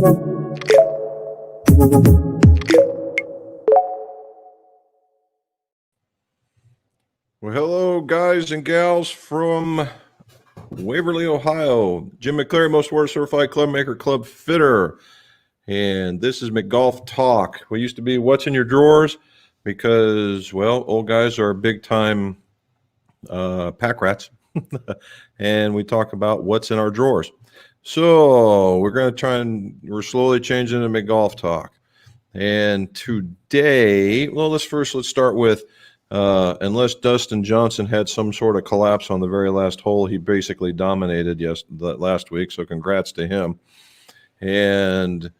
Well, hello, guys and gals from Waverly, Ohio. Jim McClary, most award certified club maker, club fitter. And this is McGolf Talk. We used to be What's in Your Drawers because, well, old guys are big time pack rats. And we talk about what's in our drawers. So we're slowly changing to McGolf Talk. And today, well, let's start with, unless Dustin Johnson had some sort of collapse on the very last hole, he basically dominated last week. So congrats to him. And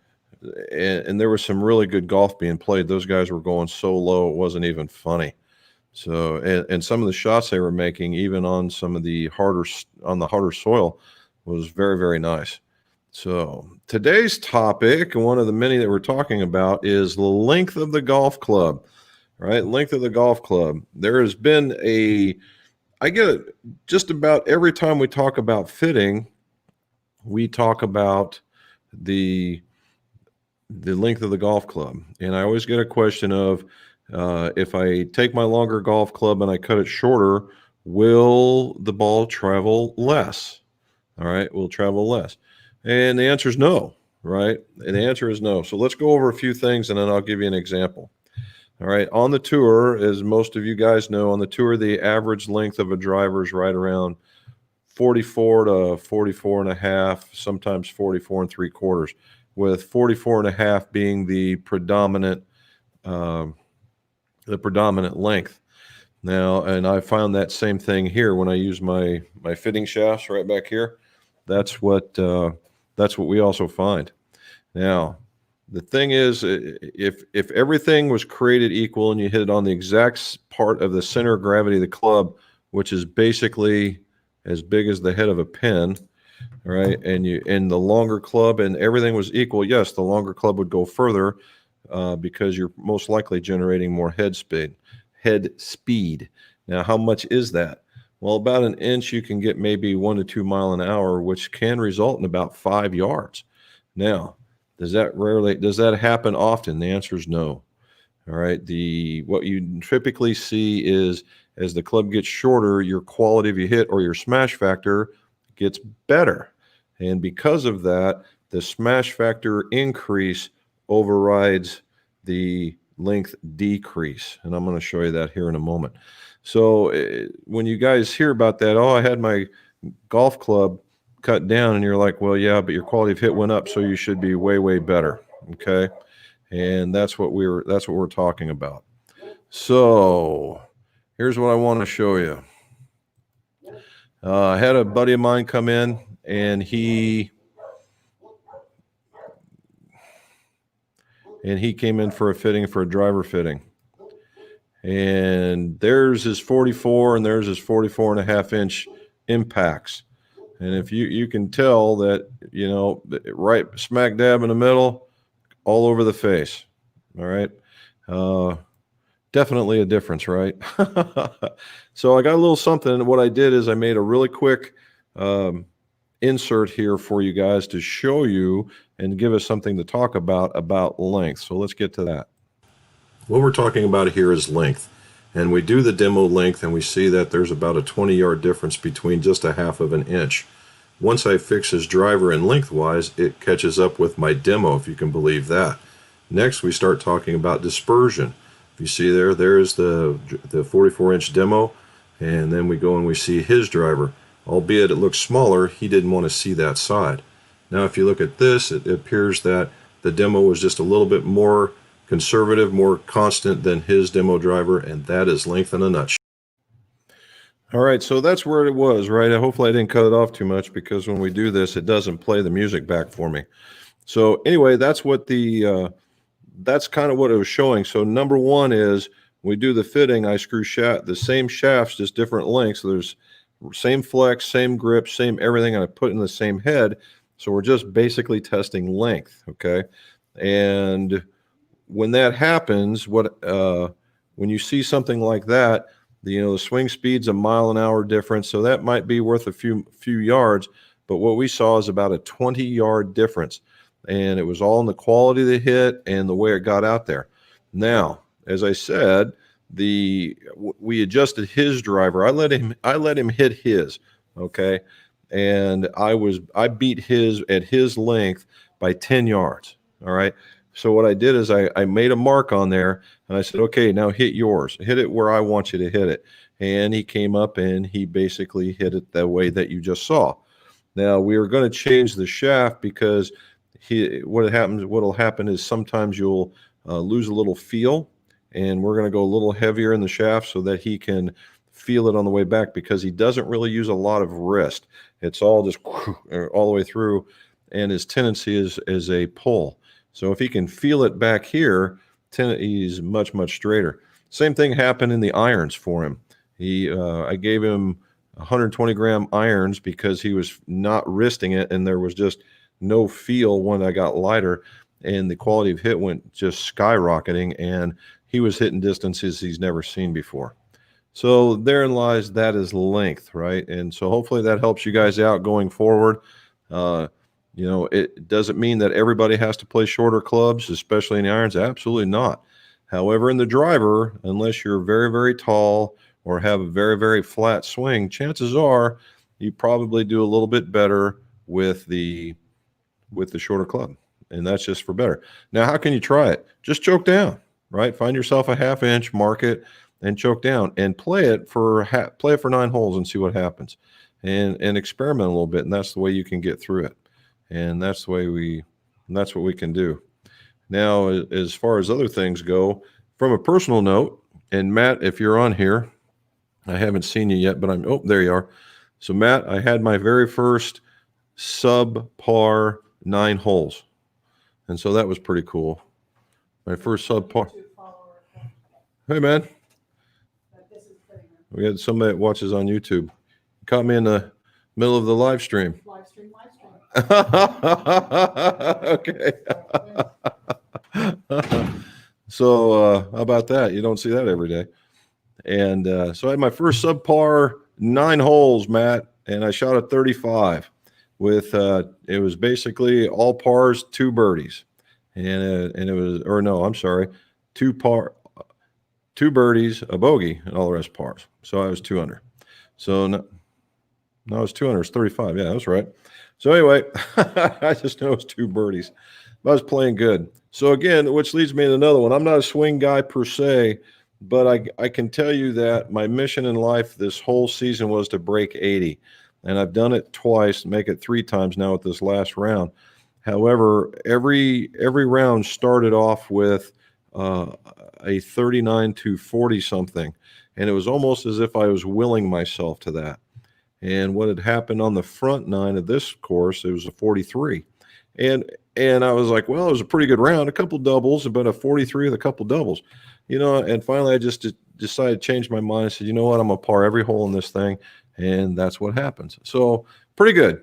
there was some really good golf being played. Those guys were going so low it wasn't even funny. So and some of the shots they were making, even on some of the harder soil, was very, very nice. So today's topic, and one of the many that we're talking about, is the length of the golf club, right? Length of the golf club. There has been I get it just about every time we talk about fitting, we talk about the length of the golf club. And I always get a question of, if I take my longer golf club and I cut it shorter, will the ball travel less? All right, will travel less. And the answer is no, right? And the answer is no. So let's go over a few things and then I'll give you an example. All right, on the tour, as most of you guys know, on the tour, the average length of a driver is right around 44 to 44 and a half, sometimes 44 and 3/4, with 44 and a half being the predominant length. Now, and I found that same thing here when I use my fitting shafts right back here. That's what we also find. Now, the thing is, if everything was created equal and you hit it on the exact part of the center of gravity of the club, which is basically as big as the head of a pin, right? And the longer club and everything was equal, yes, the longer club would go further because you're most likely generating more head speed. Now, how much is that? Well, about an inch, you can get maybe 1 to 2 miles an hour, which can result in about 5 yards. Now, does that happen often? The answer is no. All right. What you typically see is, as the club gets shorter, your quality of your hit or your smash factor gets better. And because of that, the smash factor increase overrides the length decrease. And I'm going to show you that here in a moment. So when you guys hear about that, oh, I had my golf club cut down, and you're like, well, yeah, but your quality of hit went up, so you should be way, way better. Okay. And that's what we're talking about. So here's what I want to show you. I had a buddy of mine come in, and he came in for a driver fitting. And there's his 44 and there's his 44 and a half inch impacts. And if you can tell that, right smack dab in the middle, all over the face. All right. Definitely a difference, right? So I got a little something. What I did is I made a really quick insert here for you guys to show you and give us something to talk about length. So let's get to that. What we're talking about here is length. And we do the demo length, and we see that there's about a 20-yard difference between just a half of an inch. Once I fix his driver and lengthwise, it catches up with my demo, if you can believe that. Next, we start talking about dispersion. If you see there's the 44-inch demo, and then we go and we see his driver. Albeit it looks smaller, he didn't want to see that side. Now, if you look at this, it appears that the demo was just a little bit more conservative, more constant than his demo driver, and that is length in a nutshell. All right, so that's where it was, right? Hopefully I didn't cut it off too much, because when we do this, it doesn't play the music back for me. So anyway, that's what that's kind of what it was showing. So number one is, when we do the fitting, I screw the same shafts, just different lengths. So there's same flex, same grip, same everything, and I put in the same head. So we're just basically testing length, okay? And when that happens, when you see something like that, the swing speed's a mile an hour difference, so that might be worth a few yards. But what we saw is about a 20-yard difference. and it was all in the quality of the hit and the way it got out there. Now, as I said, we adjusted his driver. I let him hit his, okay, and I beat his at his length by 10 yards. All right. So what I did is I made a mark on there, and I said, okay, now hit yours. Hit it where I want you to hit it. And he came up and he basically hit it the way that you just saw. Now we are going to change the shaft because what'll happen is sometimes you'll lose a little feel, and we're going to go a little heavier in the shaft so that he can feel it on the way back, because he doesn't really use a lot of wrist. It's all just all the way through, and his tendency is a pull. So if he can feel it back here, he's much, much straighter. Same thing happened in the irons for him. I gave him 120-gram irons because he was not wristing it, and there was just no feel when I got lighter, and the quality of hit went just skyrocketing, and he was hitting distances he's never seen before. So therein lies, that is length, right? And so hopefully that helps you guys out going forward. It doesn't mean that everybody has to play shorter clubs, especially in the irons. Absolutely not. However, in the driver, unless you're very, very tall or have a very, very flat swing, chances are you probably do a little bit better with the shorter club, and that's just for better. Now, how can you try it? Just choke down, right? Find yourself a half inch, mark it, and choke down, and play it for 9 holes and see what happens, and experiment a little bit, and that's the way you can get through it. And that's what we can do. Now, as far as other things go, from a personal note, and Matt, if you're on here, I haven't seen you yet, but there you are. So Matt, I had my very first subpar 9 holes. And so that was pretty cool. My first subpar. Hey, man. We had somebody that watches on YouTube. Caught me in the middle of the live stream. Okay. So how about that? You don't see that every day. And so I had my first subpar 9 holes, Matt, and I shot a 35 with it was basically all pars, 2 birdies, and it was, or no, I'm sorry, 2 birdies, a bogey, and all the rest pars. So I was 2 under. So no, it was 2 under. It's 35. Yeah, that's right. So anyway, I just know it's 2 birdies. But I was playing good. So again, which leads me to another one. I'm not a swing guy per se, but I can tell you that my mission in life this whole season was to break 80. And I've done it twice, make it 3 times now with this last round. However, every round started off with a 39 to 40 something. And it was almost as if I was willing myself to that. And what had happened on the front 9 of this course, it was a 43. And I was like, well, it was a pretty good round, a couple doubles, but a 43 with a couple doubles. And finally I just decided to change my mind. I said, you know what, I'm going to par every hole in this thing. And that's what happens. So pretty good.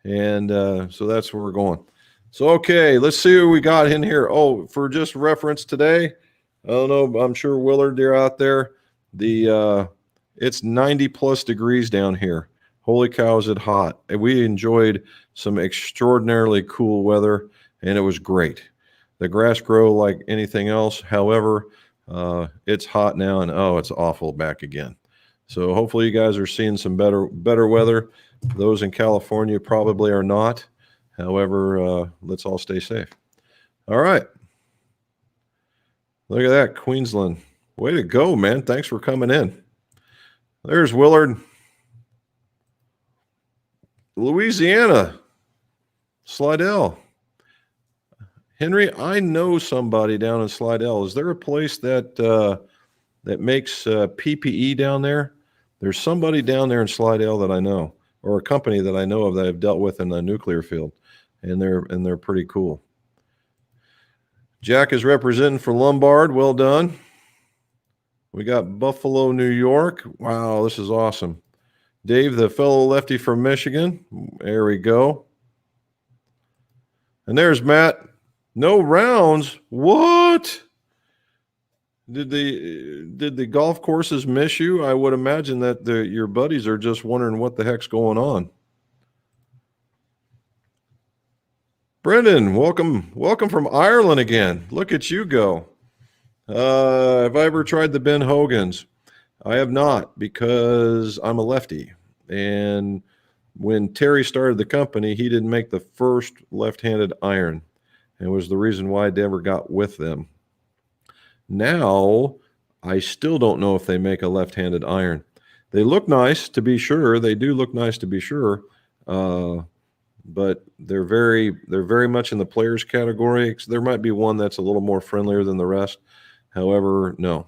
And so that's where we're going. So, okay, let's see what we got in here. Oh, for just reference today, I don't know, I'm sure Willard, you're out there. It's 90 plus degrees down here. Holy cow, is it hot. And we enjoyed some extraordinarily cool weather, and it was great. The grass grow like anything else. However, it's hot now, and it's awful back again. So hopefully you guys are seeing some better weather. Those in California probably are not. However, let's all stay safe. All right. Look at that, Queensland. Way to go, man. Thanks for coming in. There's Willard. Louisiana. Slidell. Henry, I know somebody down in Slidell. Is there a place that makes PPE down there? There's somebody down there in Slidell that I know, or a company that I know of that I've dealt with in the nuclear field, and they're pretty cool. Jack is representing for Lombard. Well done. We got Buffalo, New York. Wow, this is awesome. Dave, the fellow lefty from Michigan. There we go. And there's Matt. No rounds. What? Did the golf courses miss you? I would imagine that your buddies are just wondering what the heck's going on. Brendan, welcome from Ireland again. Look at you go. Have I ever tried the Ben Hogans? I have not, because I'm a lefty. And when Terry started the company, he didn't make the first left-handed iron, and was the reason why I never got with them. Now, I still don't know if they make a left-handed iron. They look nice, to be sure. They do look nice, to be sure. But they're very much in the players category. There might be one that's a little more friendlier than the rest. However, no.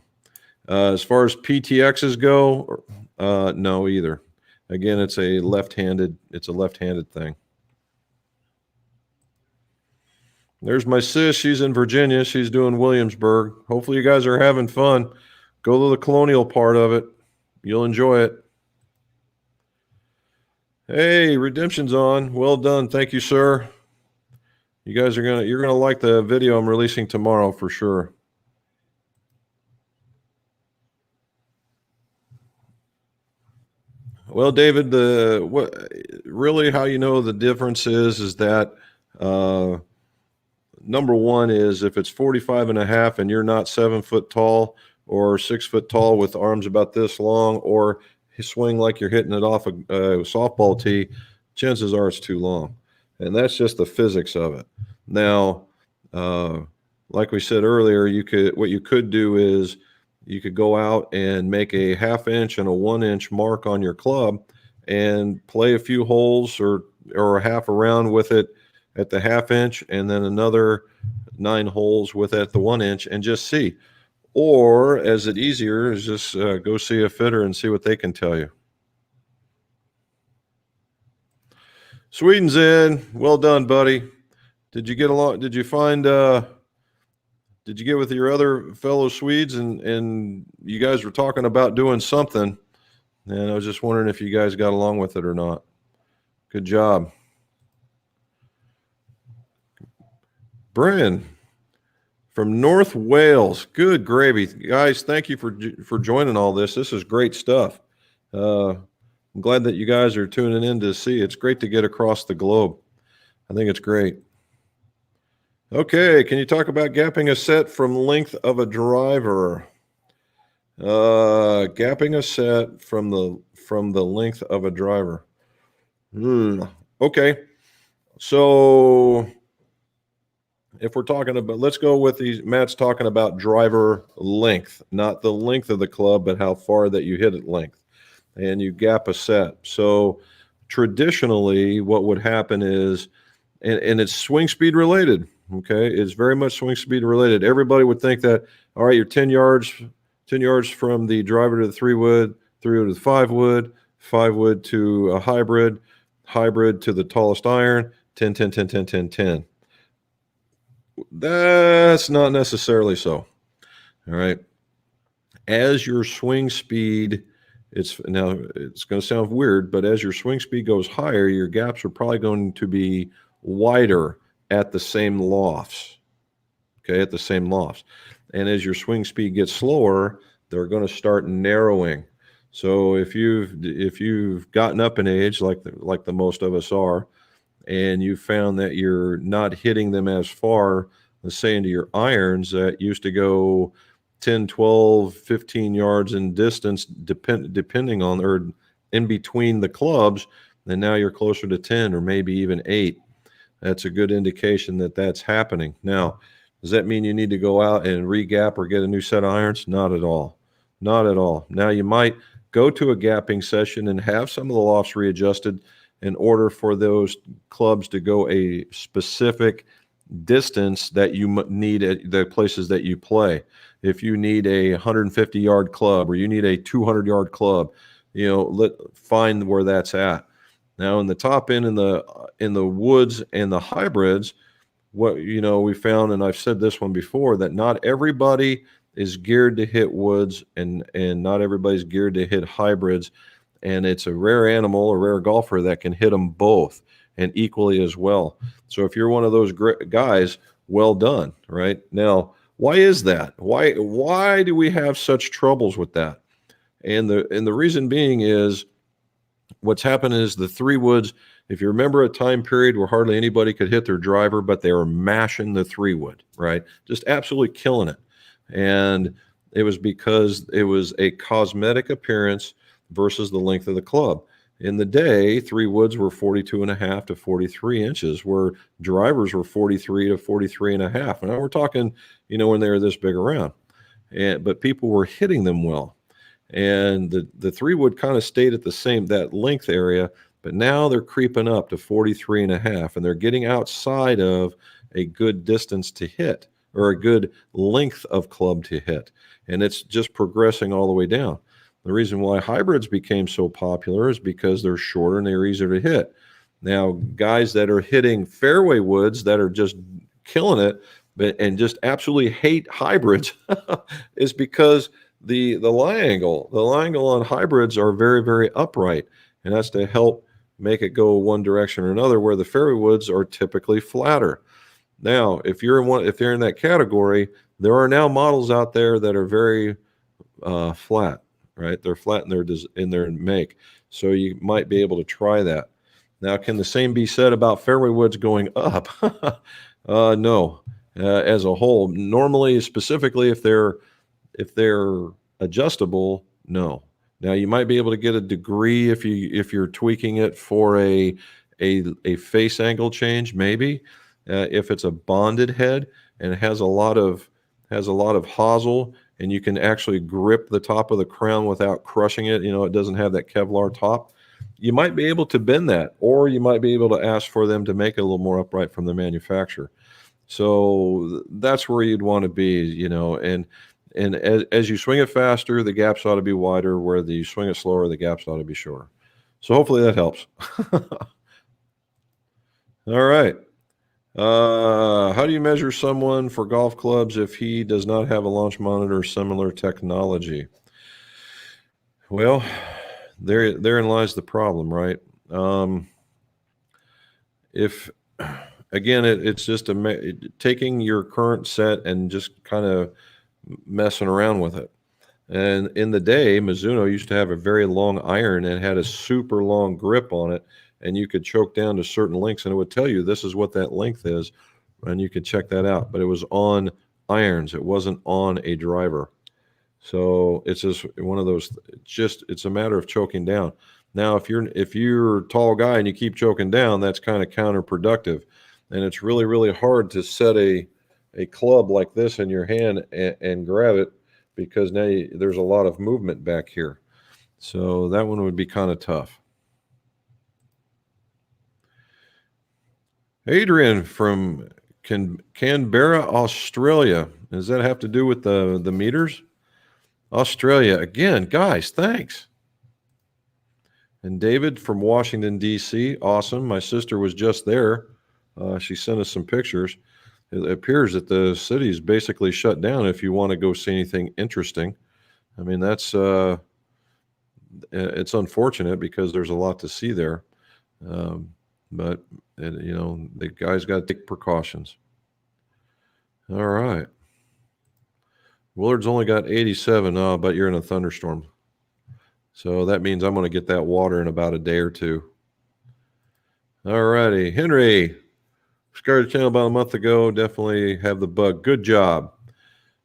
As far as PTXs go, no either. Again, it's a left-handed thing. There's my sis. She's in Virginia. She's doing Williamsburg. Hopefully you guys are having fun. Go to the colonial part of it. You'll enjoy it. Hey, redemption's on. Well done. Thank you, sir. You're gonna like the video I'm releasing tomorrow for sure. Well, David, how you know the difference is that number one is if it's 45.5 and you're not 7 foot tall or 6 foot tall with arms about this long, or you swing like you're hitting it off a softball tee, chances are it's too long. And that's just the physics of it. Now, like we said earlier, what you could do is you could go out and make a 1/2 inch and a 1 inch mark on your club and play a few holes or a half a round with it at the 1/2 inch, and then another 9 holes with it at the 1 inch, and just see. Or, as it easier, is just go see a fitter and see what they can tell you. Sweden's in. Well done, buddy. Did you get along? Did you find? Did you get with your other fellow Swedes and you guys were talking about doing something? And I was just wondering if you guys got along with it or not. Good job. Bryn from North Wales. Good gravy. Guys, thank you for joining all this. This is great stuff. I'm glad that you guys are tuning in to see. It's great to get across the globe. I think it's great. Okay, can you talk about gapping a set from length of a driver? Gapping a set from the length of a driver. Okay, so if we're talking about, let's go with these. Matt's talking about driver length, not the length of the club, but how far that you hit it length, and you gap a set. So traditionally, what would happen is, and it's swing speed related. Okay, it's very much swing speed related. Everybody would think that, all right, you're 10 yards from the driver to the 3-wood, 3-wood to the 5-wood, 5-wood to a hybrid to the tallest iron, 10, 10, 10, 10, 10, 10. That's not necessarily so. All right. As your swing speed, it's going to sound weird, but as your swing speed goes higher, your gaps are probably going to be wider at the same lofts. Okay, at the same lofts. And as your swing speed gets slower, they're going to start narrowing. So if you've gotten up in age, like the most of us are, and you found that you're not hitting them as far, let's say into your irons that used to go 10, 12, 15 yards in distance, depending on, or in between the clubs, then now you're closer to 10 or maybe even 8. That's a good indication that that's happening. Now, does that mean you need to go out and re-gap or get a new set of irons? Not at all. Not at all. Now, you might go to a gapping session and have some of the lofts readjusted in order for those clubs to go a specific distance that you need at the places that you play. If you need a 150-yard club or you need a 200-yard club, find where that's at. Now, in the top end, in the woods and the hybrids, what we found, and I've said this one before, that not everybody is geared to hit woods, and not everybody's geared to hit hybrids, and it's a rare animal, a rare golfer that can hit them both and equally as well. So if you're one of those guys, well done. Right now, why is that? Why do we have such troubles with that? And the reason being is, what's happened is the 3 woods if you remember a time period where hardly anybody could hit their driver, but they were mashing the 3-wood, right? Just absolutely killing it. And it was because it was a cosmetic appearance versus the length of the club. In the day, 3-woods were 42.5 to 43 inches, where drivers were 43 to 43.5. And now we're talking, when they were this big around. But people were hitting them well. And the 3-wood kind of stayed at that length area, but now they're creeping up to 43.5, and they're getting outside of a good distance to hit, or a good length of club to hit. And it's just progressing all the way down. The reason why hybrids became so popular is because they're shorter and they're easier to hit. Now, guys that are hitting fairway woods that are just killing it, and just absolutely hate hybrids is because the lie angle on hybrids are very, very upright, and that's to help make it go one direction or another, where the fairway woods are typically flatter. Now, if they're in that category, there are now models out there that are very flat, right? They're flat in their make, so you might be able to try that. Now, can the same be said about fairway woods going up? No. As a whole, normally, specifically if they're adjustable, no. Now, you might be able to get a degree if you're tweaking it for a face angle change, maybe. If it's a bonded head and it has a lot of hosel, and you can actually grip the top of the crown without crushing it, it doesn't have that Kevlar top, you might be able to bend that, or you might be able to ask for them to make it a little more upright from the manufacturer. So that's where you'd want to be, and as you swing it faster, the gaps ought to be wider. Where you swing it slower, the gaps ought to be shorter. So hopefully that helps. All right. How do you measure someone for golf clubs if he does not have a launch monitor or similar technology? Well, therein lies the problem, right? It's just taking your current set and just kind of messing around with it. And in the day, Mizuno used to have a very long iron and had a super long grip on it, and you could choke down to certain lengths, and it would tell you this is what that length is, and you could check that out. But it was on irons; it wasn't on a driver. So it's just one of those. It's a matter of choking down. Now, if you're a tall guy and you keep choking down, that's kind of counterproductive, and it's really, really hard to set a club like this in your hand and grab it, because now there's a lot of movement back here. So that one would be kind of tough. Adrian from Canberra, Australia. Does that have to do with the meters? Australia. Again, guys, thanks. And David from Washington, D.C. Awesome. My sister was just there. She sent us some pictures. It appears that the city is basically shut down if you want to go see anything interesting. I mean, that's it's unfortunate because there's a lot to see there. But the guys got to take precautions. All right. Willard's only got 87. Oh, but you're in a thunderstorm. So that means I'm going to get that water in about a day or two. All righty. Henry, started the channel about a month ago. Definitely have the bug. Good job.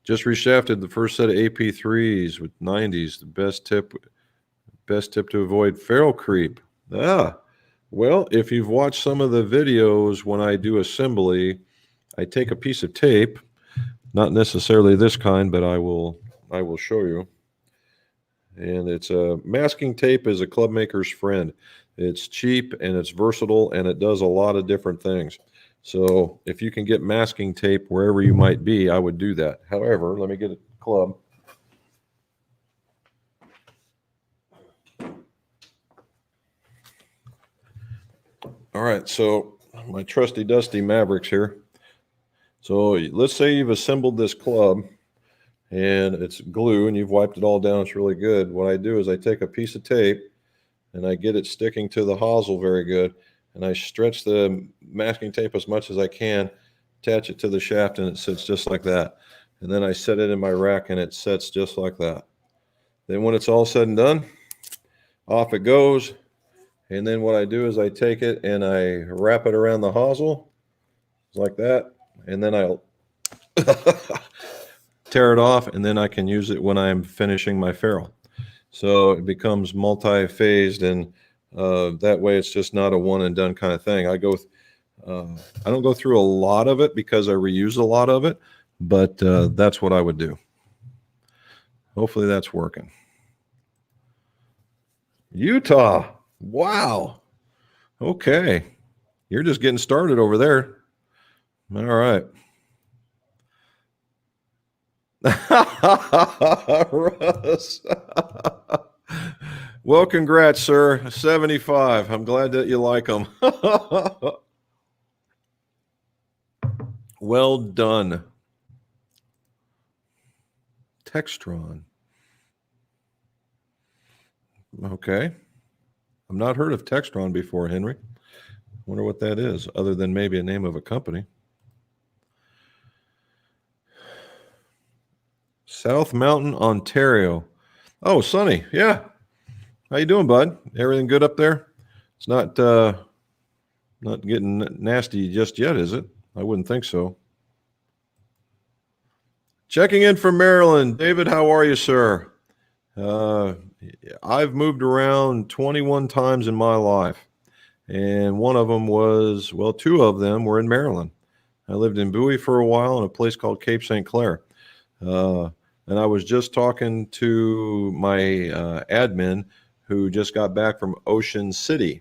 Just reshafted the first set of AP3s with 90s. The best tip to avoid ferrule creep. Well, if you've watched some of the videos when I do assembly, I take a piece of tape, not necessarily this kind, but I will show you. And it's masking tape is a club maker's friend. It's cheap and it's versatile and it does a lot of different things. So if you can get masking tape wherever you might be, I would do that. However, let me get a club. All right, so my trusty dusty Mavericks here. So let's say you've assembled this club and it's glue and you've wiped it all down. It's really good. What I do is I take a piece of tape and I get it sticking to the hosel very good. And I stretch the masking tape as much as I can, attach it to the shaft, and it sits just like that. And then I set it in my rack and it sets just like that. Then when it's all said and done, off it goes. And then what I do is I take it and I wrap it around the hosel like that. And then I'll tear it off, and then I can use it when I'm finishing my ferrule. So it becomes multi-phased, and that way it's just not a one and done kind of thing. I don't go through a lot of it because I reuse a lot of it, but that's what I would do. Hopefully that's working. Utah. Wow. Okay. You're just getting started over there. All right. Russ. Well, congrats, sir. 75. I'm glad that you like them. Well done. Textron. Okay. I've not heard of Textron before, Henry. Wonder what that is, other than maybe a name of a company. South Mountain, Ontario. Oh, sunny. Yeah. How you doing, bud? Everything good up there? It's not getting nasty just yet, is it? I wouldn't think so. Checking in from Maryland. David, how are you, sir? I've moved around 21 times in my life, and one of them was, well, two of them were in Maryland. I lived in Bowie for a while in a place called Cape St. Clair. And I was just talking to my admin who just got back from Ocean City,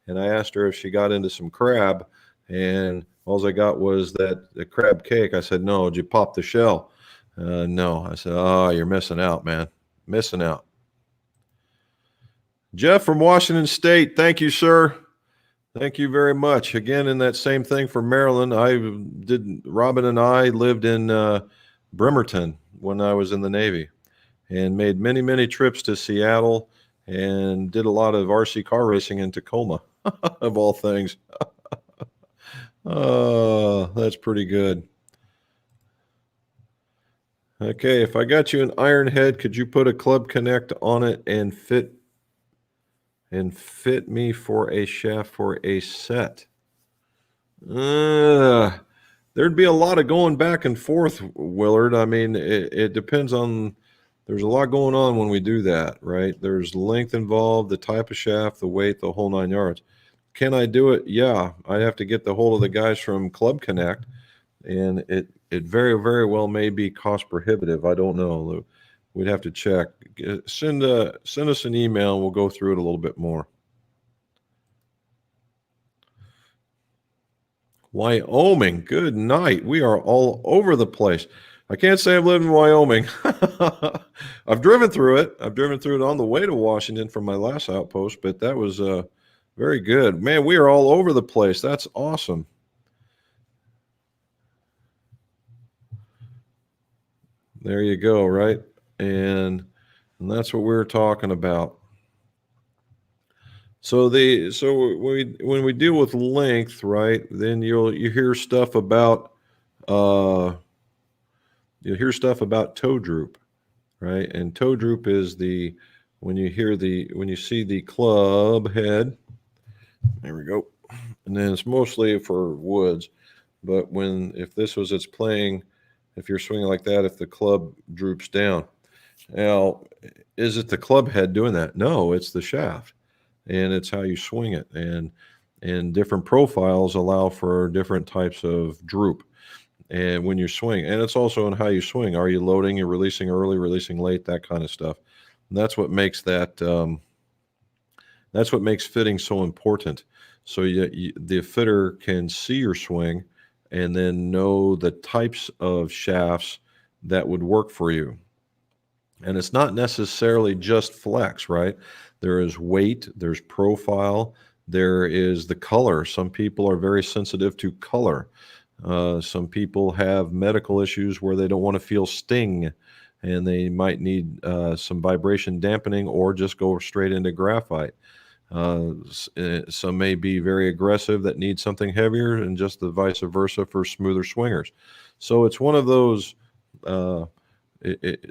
and I asked her if she got into some crab, and all I got was the crab cake. I said, no, did you pop the shell? No. I said, oh, you're missing out, man. Missing out. Jeff from Washington State. Thank you, sir. Thank you very much. Again, in that same thing for Maryland, Robin and I lived in Bremerton when I was in the Navy and made many, many trips to Seattle and did a lot of RC car racing in Tacoma, of all things. Oh, that's pretty good. Okay, if I got you an iron head, could you put a Club Connect on it and fit me for a shaft for a set? There'd be a lot of going back and forth, Willard. I mean, it depends on. There's a lot going on when we do that, right? There's length involved, the type of shaft, the weight, the whole 9 yards. Can I do it? Yeah, I'd have to get the hold of the guys from Club Connect, and it very, very well may be cost prohibitive. I don't know. We'd have to check. Send us an email. We'll go through it a little bit more. Wyoming, good night. We are all over the place. I can't say I've lived in Wyoming. I've driven through it. I've driven through it on the way to Washington from my last outpost, but that was very good. Man, we are all over the place. That's awesome. There you go, right? And that's what we were talking about. So when we deal with length, right, then you hear stuff about toe droop, right? And toe droop is when you see the club head. There we go. And then it's mostly for woods, but if this was its playing, if you're swinging like that, if the club droops down. Now, is it the club head doing that? No, it's the shaft, and it's how you swing it. And different profiles allow for different types of droop. And when you swing, and it's also in how you swing. Are you loading? You're releasing early, releasing late, that kind of stuff. And that's what makes fitting so important. So the fitter can see your swing and then know the types of shafts that would work for you. And it's not necessarily just flex, right? There is weight, there's profile, there is the color. Some people are very sensitive to color. Some people have medical issues where they don't want to feel sting, and they might need some vibration dampening or just go straight into graphite. Some may be very aggressive that need something heavier, and just the vice versa for smoother swingers. So it's one of those,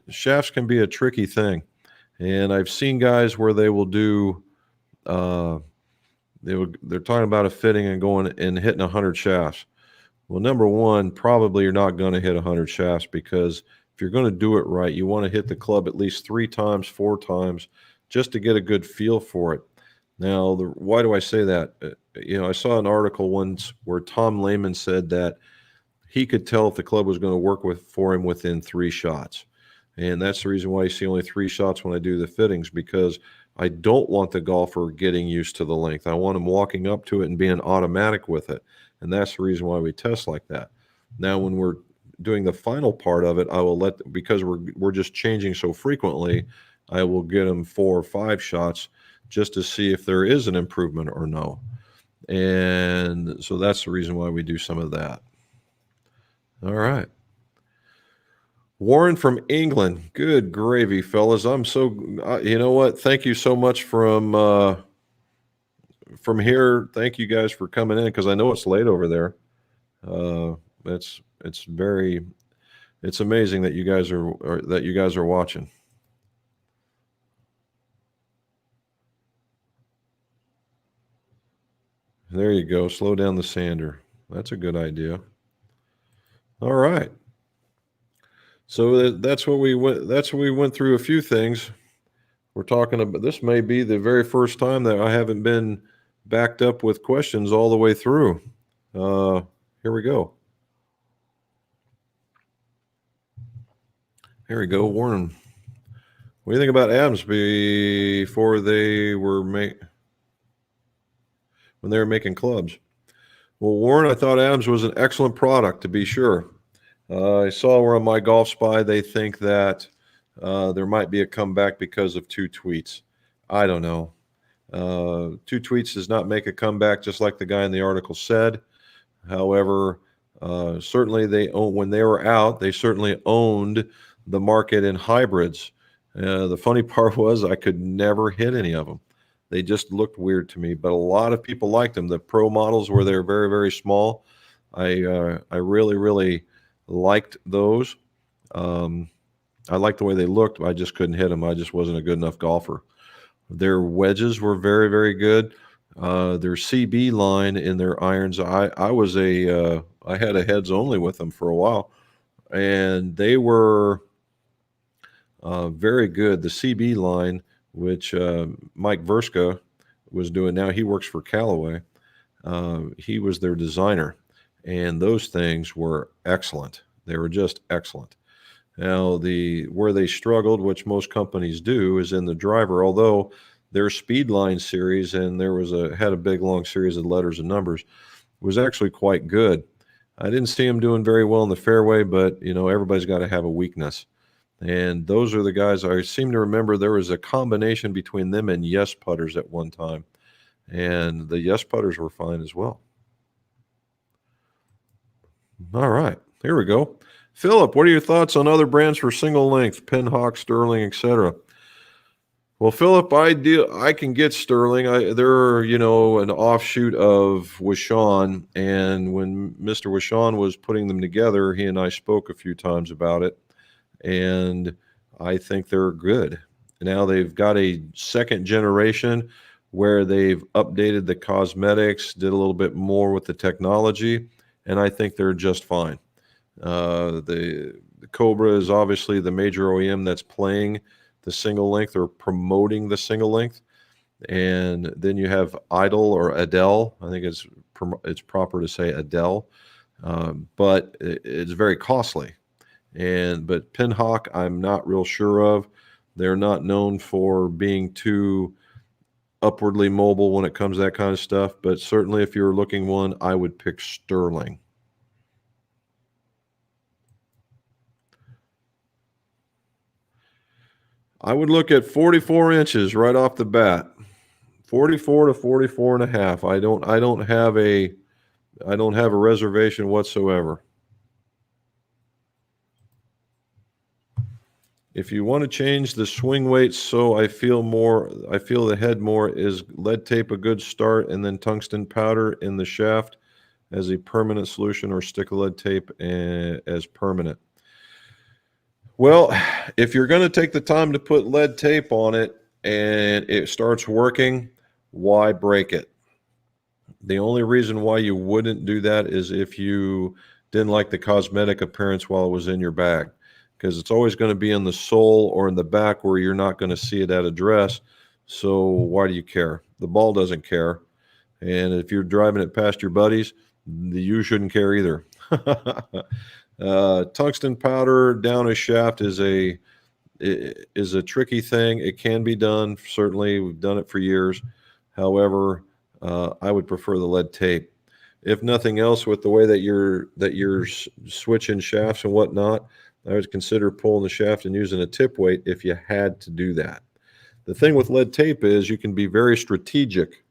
shafts can be a tricky thing. And I've seen guys where they will do they're talking about a fitting and going and hitting 100 shafts. Well, number one, probably you're not going to hit 100 shafts, because if you're going to do it right, you want to hit the club at least 3 times, 4 times, just to get a good feel for it. Now, why do I say that? I saw an article once where Tom Lehman said that he could tell if the club was going to work for him within 3 shots. And that's the reason why you see only 3 shots when I do the fittings, because I don't want the golfer getting used to the length. I want him walking up to it and being automatic with it. And that's the reason why we test like that. Now, when we're doing the final part of it, I will because we're just changing so frequently, I will get him 4 or 5 shots just to see if there is an improvement or no. And so that's the reason why we do some of that. All right. Warren from England. Good gravy, fellas. I'm so, you know what? Thank you so much from here. Thank you guys for coming in, because I know it's late over there. It's amazing that you guys are watching. There you go. Slow down the sander. That's a good idea. All right. So that's what we went. That's what we went through. A few things. We're talking about. This may be the very first time that I haven't been backed up with questions all the way through. Here we go. Here we go, Warren. What do you think about Adams before they were when they were making clubs? Well, Warren, I thought Adams was an excellent product, to be sure. I saw where on My Golf Spy they think that there might be a comeback because of 2 tweets. I don't know. 2 tweets does not make a comeback, just like the guy in the article said. However, certainly when they were out, they certainly owned the market in hybrids. The funny part was I could never hit any of them. They just looked weird to me, but a lot of people liked them. The pro models, where they're very, very small, I really, really liked those. I liked the way they looked, but I just couldn't hit them. I just wasn't a good enough golfer. Their wedges were very, very good. Their CB line in their irons, I had a heads only with them for a while, and they were very good. The CB line, which Mike Verska was doing now, he works for Callaway. He was their designer, and those things were excellent. They were just excellent. Now, where they struggled, which most companies do, is in the driver. Although their Speedline series, and had a big long series of letters and numbers, was actually quite good. I didn't see them doing very well in the fairway, but everybody's got to have a weakness. And those are the guys. I seem to remember there was a combination between them and Yes Putters at one time. And the Yes Putters were fine as well. All right, here we go. Philip, what are your thoughts on other brands for single length, Pinhawk, Sterling, etc.? Well, Philip, I can get Sterling. They're an offshoot of Wishon, and when Mr. Wishon was putting them together, he and I spoke a few times about it, and I think they're good. Now they've got a second generation where they've updated the cosmetics, did a little bit more with the technology, and I think they're just fine. The Cobra is obviously the major OEM that's playing the single length or promoting the single length, and then you have Idol or Adele. I think it's proper to say Adele, but it's very costly. But Pinhawk, I'm not real sure of. They're not known for being too upwardly mobile when it comes to that kind of stuff. But certainly, if you're looking one, I would pick Sterling. I would look at 44 inches right off the bat. 44 to 44 and a half. I don't have a reservation whatsoever. If you want to change the swing weight, so I feel the head more, is lead tape a good start, and then tungsten powder in the shaft as a permanent solution, or stick of lead tape as permanent? Well, if you're going to take the time to put lead tape on it and it starts working, why break it? The only reason why you wouldn't do that is if you didn't like the cosmetic appearance while it was in your bag, because it's always going to be in the sole or in the back where you're not going to see it at address. So why do you care? The ball doesn't care. And if you're driving it past your buddies, you shouldn't care either. Tungsten powder down a shaft is a tricky thing. It can be done. Certainly, we've done it for years. However, I would prefer the lead tape. If nothing else, with the way that you're switching shafts and whatnot, I would consider pulling the shaft and using a tip weight if you had to do that. The thing with lead tape is you can be very strategic.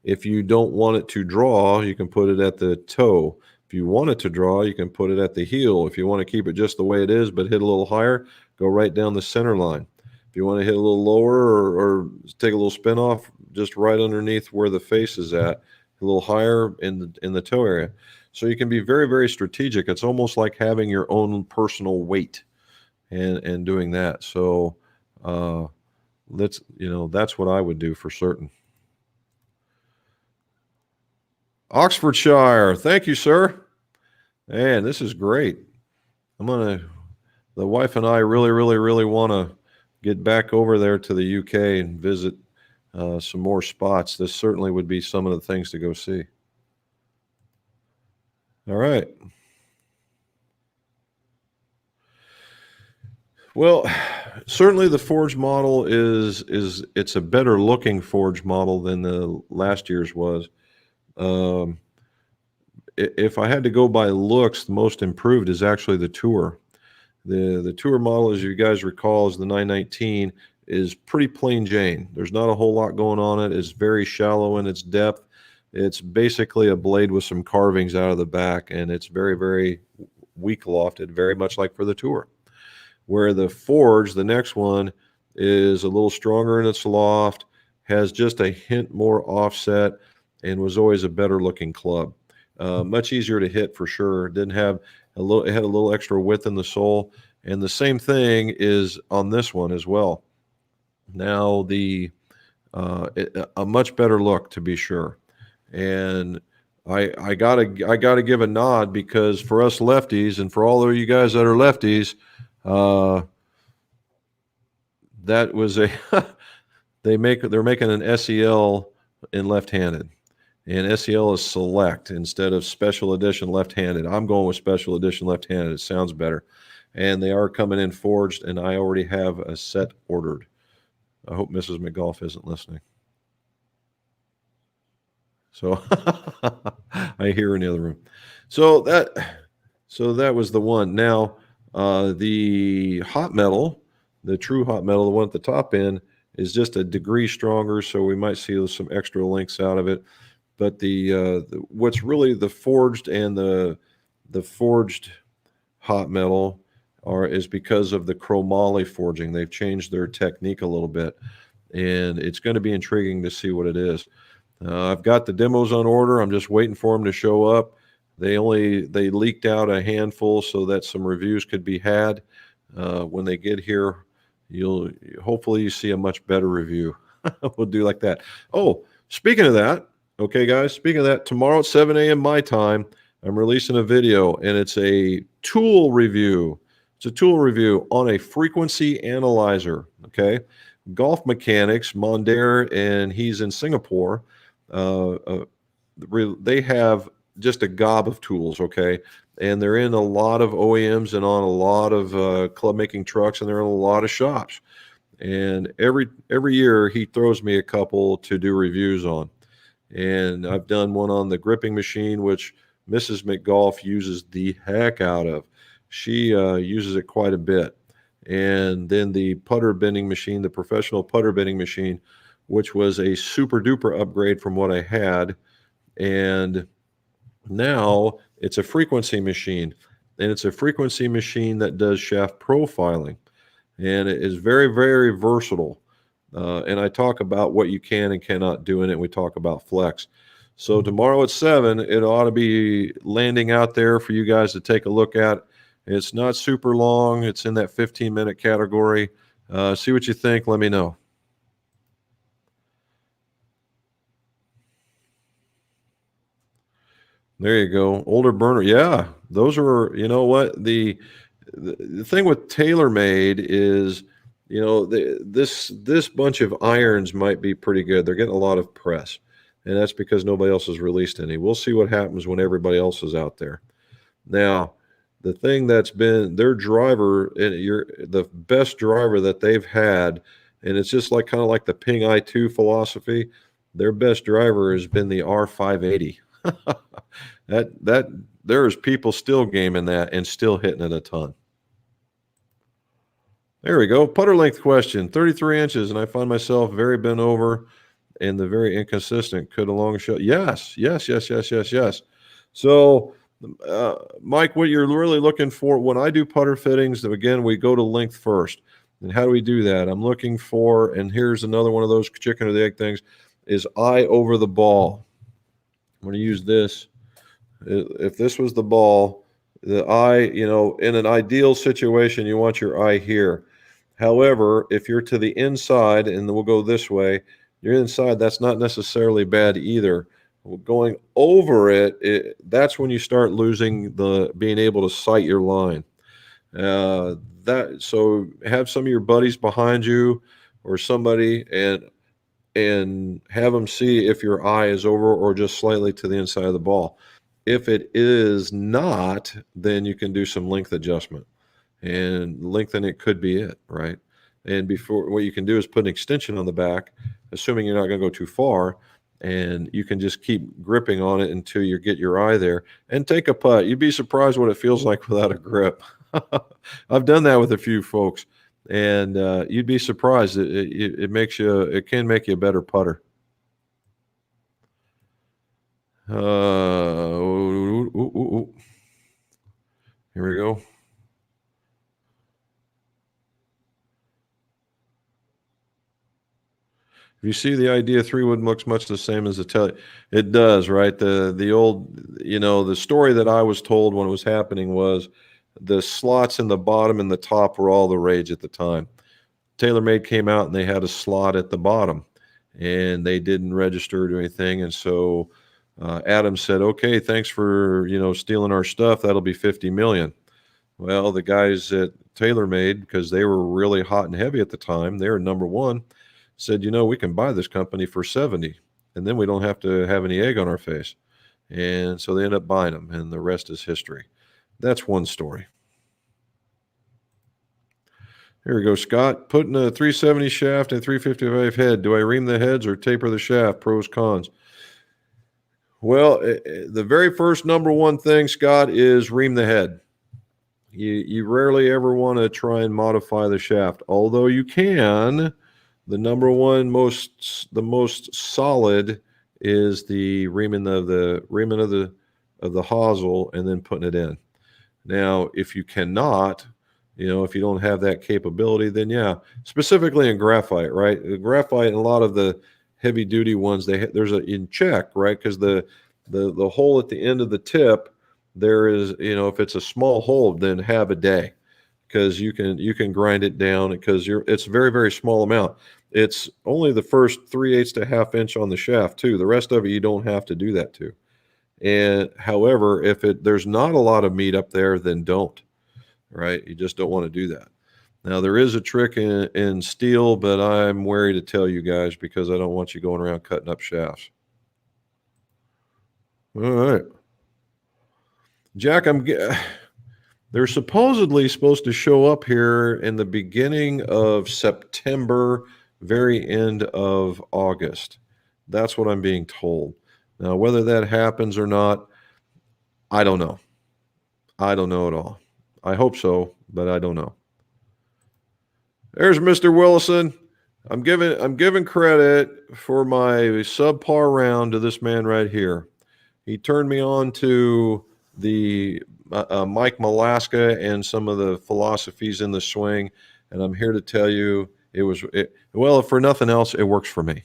If you don't want it to draw, you can put it at the toe. If you want it to draw, you can put it at the heel. If you want to keep it just the way it is but hit a little higher, go right down the center line. If you want to hit a little lower or take a little spin off, just right underneath where the face is at, a little higher in the toe area. So you can be very, very strategic. It's almost like having your own personal weight and doing that. So that's what I would do for certain. Oxfordshire, thank you, sir. Man, this is great. The wife and I really, really, really want to get back over there to the UK and visit some more spots. This certainly would be some of the things to go see. All right. Well, certainly the forged model it's a better looking forged model than the last year's was. If I had to go by looks, the most improved is actually the Tour. The Tour model, as you guys recall, is the 919, is pretty plain Jane. There's not a whole lot going on it. It's very shallow in its depth. It's basically a blade with some carvings out of the back, and it's very, very weak lofted, very much like for the Tour. Where the Forge, the next one, is a little stronger in its loft, has just a hint more offset, and was always a better looking club. Much easier to hit for sure. It had a little extra width in the sole, and the same thing is on this one as well. Now a much better look, to be sure. And I gotta give a nod, because for us lefties and for all of you guys that are lefties, that was they're making an SEL in left-handed. And SEL is select instead of special edition left-handed. I'm going with special edition left-handed. It sounds better. And they are coming in forged, and I already have a set ordered. I hope Mrs. McGolf isn't listening. So I hear her in the other room. So that was the one. Now, the hot metal, the true hot metal, the one at the top end, is just a degree stronger, so we might see some extra links out of it. But what's really the forged and the forged hot metal is because of the chromoly forging. They've changed their technique a little bit, and it's going to be intriguing to see what it is. I've got the demos on order. I'm just waiting for them to show up. They leaked out a handful so that some reviews could be had. When they get here, hopefully you see a much better review. We'll do like that. Oh, speaking of that. Okay, guys, speaking of that, tomorrow at 7 a.m. my time, I'm releasing a video, and it's a tool review. It's a tool review on a frequency analyzer, okay? Golf Mechanics, Mondaire, and he's in Singapore. They have just a gob of tools, okay? And they're in a lot of OEMs and on a lot of club-making trucks, and they're in a lot of shops. And every year he throws me a couple to do reviews on. And I've done one on the gripping machine, which Mrs. McGolf uses the heck out of. She uses it quite a bit. And then the putter bending machine, the professional putter bending machine, which was a super duper upgrade from what I had. And now it's a frequency machine. And it's a frequency machine that does shaft profiling. And it is very, very versatile. And I talk about what you can and cannot do in it. We talk about flex. So tomorrow at 7, it ought to be landing out there for you guys to take a look at. It's not super long. It's in that 15-minute category. See what you think. Let me know. There you go. Older burner. Yeah, those are. You know what the thing with TaylorMade is, this bunch of irons might be pretty good. They're getting a lot of press, and that's because nobody else has released any. We'll see what happens when everybody else is out there. Now, the thing that's been their driver, and you're the best driver that they've had, and it's just like kind of like the Ping I2 philosophy. Their best driver has been the R580. That there's people still gaming that and still hitting it a ton. There we go. Putter length question: 33 inches, and I find myself very bent over and the very inconsistent. Could a long shot? Yes, yes, yes, yes, yes, yes. So, Mike, what you're really looking for when I do putter fittings, again, we go to length first. And how do we do that? I'm looking for, and here's another one of those chicken or the egg things, is eye over the ball. I'm going to use this. If this was the ball, the eye, in an ideal situation, you want your eye here. However, if you're to the inside, and we'll go this way, you're inside, that's not necessarily bad either. Going over it, that's when you start losing the being able to sight your line. So have some of your buddies behind you or somebody and have them see if your eye is over or just slightly to the inside of the ball. If it is not, then you can do some length adjustment, and lengthen it could be it, right? And before, what you can do is put an extension on the back, assuming you're not going to go too far, and you can just keep gripping on it until you get your eye there and take a putt. You'd be surprised what it feels like without a grip. I've done that with a few folks, and you'd be surprised. It can make you a better putter. Here we go. If you see the idea, 3-wood looks much the same as the tele. It does, right? The old, the story that I was told when it was happening was the slots in the bottom and the top were all the rage at the time. TaylorMade came out and they had a slot at the bottom, and they didn't register or anything. And so Adam said, "Okay, thanks for stealing our stuff. That'll be 50 million." Well, the guys at TaylorMade, because they were really hot and heavy at the time, they were number one, said, we can buy this company for 70, and then we don't have to have any egg on our face. And so they ended up buying them, and the rest is history. That's one story. Here we go, Scott. Putting a 370 shaft and 355 head. Do I ream the heads or taper the shaft? Pros, cons. Well, the very first number one thing, Scott, is ream the head. You rarely ever want to try and modify the shaft, although you can. The number one the most solid is the reaming of the hosel and then putting it in. Now, if you cannot, if you don't have that capability, then yeah, specifically in graphite, right? The graphite and a lot of the heavy duty ones, there's a in check, right? Because the hole at the end of the tip, there is, if it's a small hole, then have a day, because you can grind it down because it's a very, very small amount. It's only the first 3/8 to half inch on the shaft too. The rest of it you don't have to do that to. And however, if there's not a lot of meat up there, then don't. Right? You just don't want to do that. Now there is a trick in steel, but I'm wary to tell you guys because I don't want you going around cutting up shafts. All right, Jack, they're supposedly supposed to show up here in the beginning of September, very end of August. That's what I'm being told. Now, whether that happens or not, I don't know. I don't know at all. I hope so, but I don't know. There's Mr. Willison. I'm giving credit for my subpar round to this man right here. He turned me on to the Mike Malaska and some of the philosophies in the swing, and I'm here to tell you well, if for nothing else, it works for me.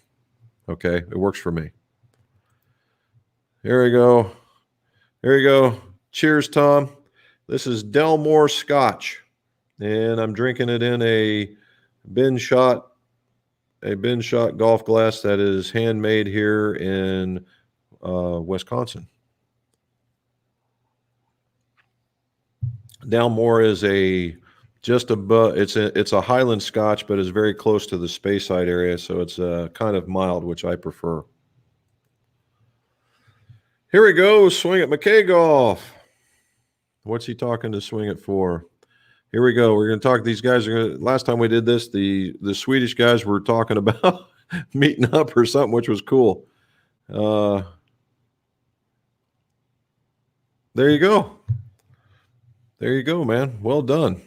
Okay, it works for me. Here we go. Here you go. Cheers, Tom. This is Delmore Scotch, and I'm drinking it in a bin shot golf glass that is handmade here in Wisconsin. Dalmore is just above. It's a Highland Scotch, but is very close to the Speyside area, so it's kind of mild, which I prefer. Here we go. Swing at McKay Golf. What's he talking to swing it for? Here we go. We're going to talk. These guys are going to. Last time we did this, the Swedish guys were talking about meeting up or something, which was cool. There you go. There you go, man. Well done.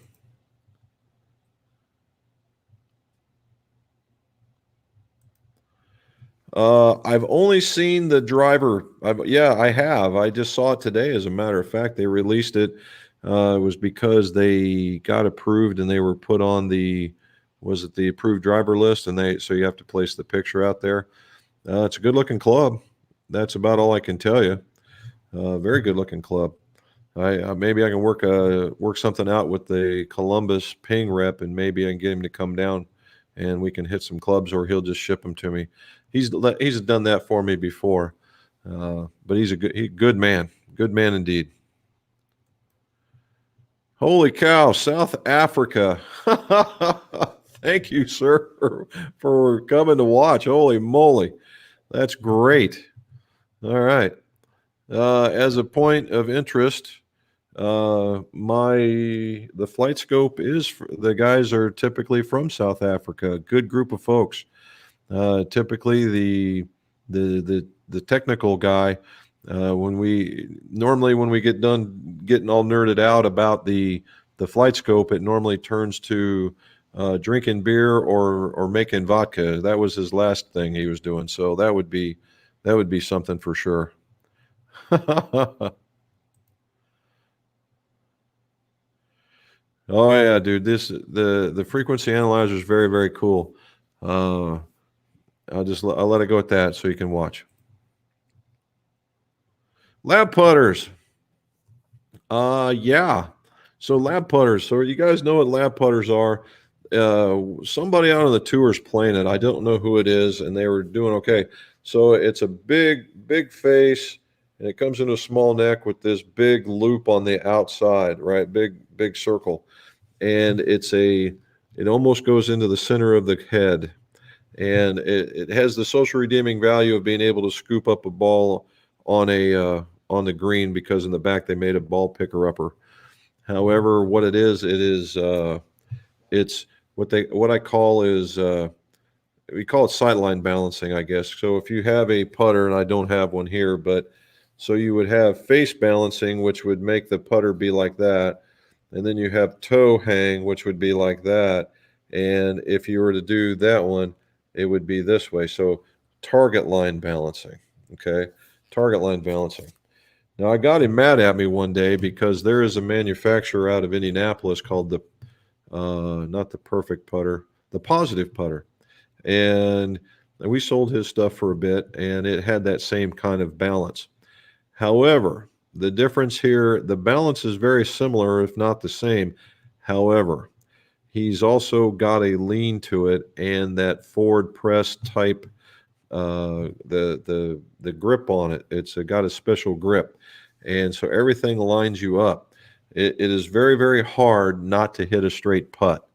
I've only seen the driver. I have. I just saw it today. As a matter of fact, they released it. It was because they got approved and they were put on the approved driver list, and so you have to place the picture out there. It's a good looking club. That's about all I can tell you. Very good looking club. Maybe I can work something out with the Columbus Ping rep, and maybe I can get him to come down, and we can hit some clubs, or he'll just ship them to me. He's done that for me before, but he's a good man. Good man indeed. Holy cow, South Africa. Thank you, sir, for coming to watch. Holy moly. That's great. All right. As a point of interest, the flight scope the guys are typically from South Africa. Good group of folks. Typically the technical guy, when we get done getting all nerded out about the flight scope, it normally turns to drinking beer or making vodka. That was his last thing he was doing. So that would be something for sure. Oh yeah, dude. The frequency analyzer is very, very cool. I'll let it go at that so you can watch. Lab putters. Yeah. So lab putters. So you guys know what lab putters are. Somebody out on the tour is playing it. I don't know who it is, and they were doing okay. So it's a big face, and it comes in a small neck with this big loop on the outside, right? Big circle. And it almost goes into the center of the head. And it has the social redeeming value of being able to scoop up a ball on the green, because in the back they made a ball picker upper. However, what it is it's what I call is we call it sightline balancing, I guess. So if you have a putter, and I don't have one here, but so you would have face balancing, which would make the putter be like that, and then you have toe hang, which would be like that, and if you were to do that one, it would be this way. So target line balancing, okay? Target line balancing. Now, I got him mad at me one day because there is a manufacturer out of Indianapolis called not the Perfect Putter, the Positive Putter. And we sold his stuff for a bit, and it had that same kind of balance. However, the difference here, the balance is very similar, if not the same. However, he's also got a lean to it, and that forward press type, the grip on it. It's got a special grip, and so everything lines you up. It is very, very hard not to hit a straight putt.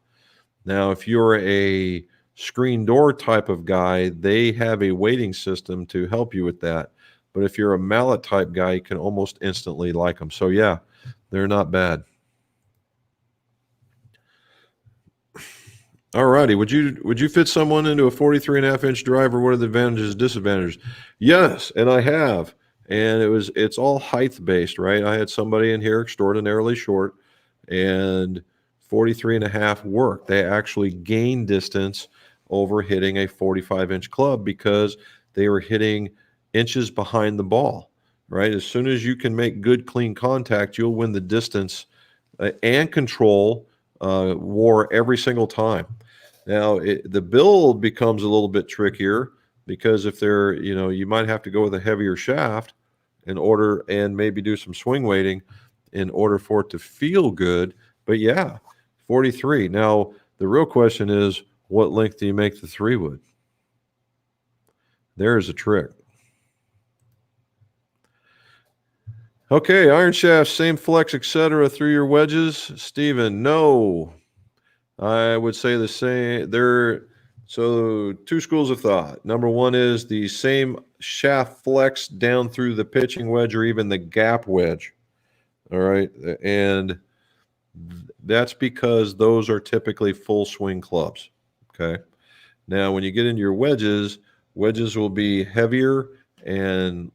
Now, if you're a screen door type of guy, they have a weighting system to help you with that. But if you're a mallet type guy, you can almost instantly like them. So yeah, they're not bad. All righty. Would you fit someone into a 43.5-inch driver? What are the advantages and disadvantages? Yes, and I have. And it's all height based, right? I had somebody in here extraordinarily short, and 43.5 worked. They actually gained distance over hitting a 45-inch club because they were hitting inches behind the ball, right? As soon as you can make good, clean contact, you'll win the distance and control war every single time. Now, the build becomes a little bit trickier because if you might have to go with a heavier shaft and maybe do some swing weighting in order for it to feel good. But yeah, 43. Now, the real question is, what length do you make the 3-wood? There is a trick. Okay, iron shafts, same flex, etc. through your wedges. Steven, no. I would say the same. So two schools of thought. Number one is the same shaft flex down through the pitching wedge or even the gap wedge. All right. And that's because those are typically full swing clubs. Okay. Now, when you get into your wedges, wedges will be heavier and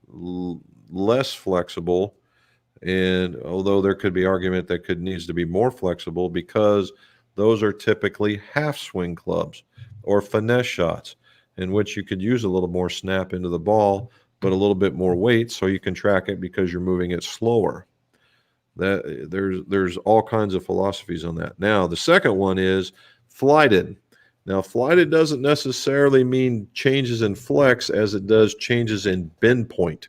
less flexible. And although there could be argument that needs to be more flexible because those are typically half swing clubs or finesse shots in which you could use a little more snap into the ball, but a little bit more weight so you can track it because you're moving it slower. That there's all kinds of philosophies on that. Now, the second one is flighted. Now, flighted doesn't necessarily mean changes in flex as it does changes in bend point,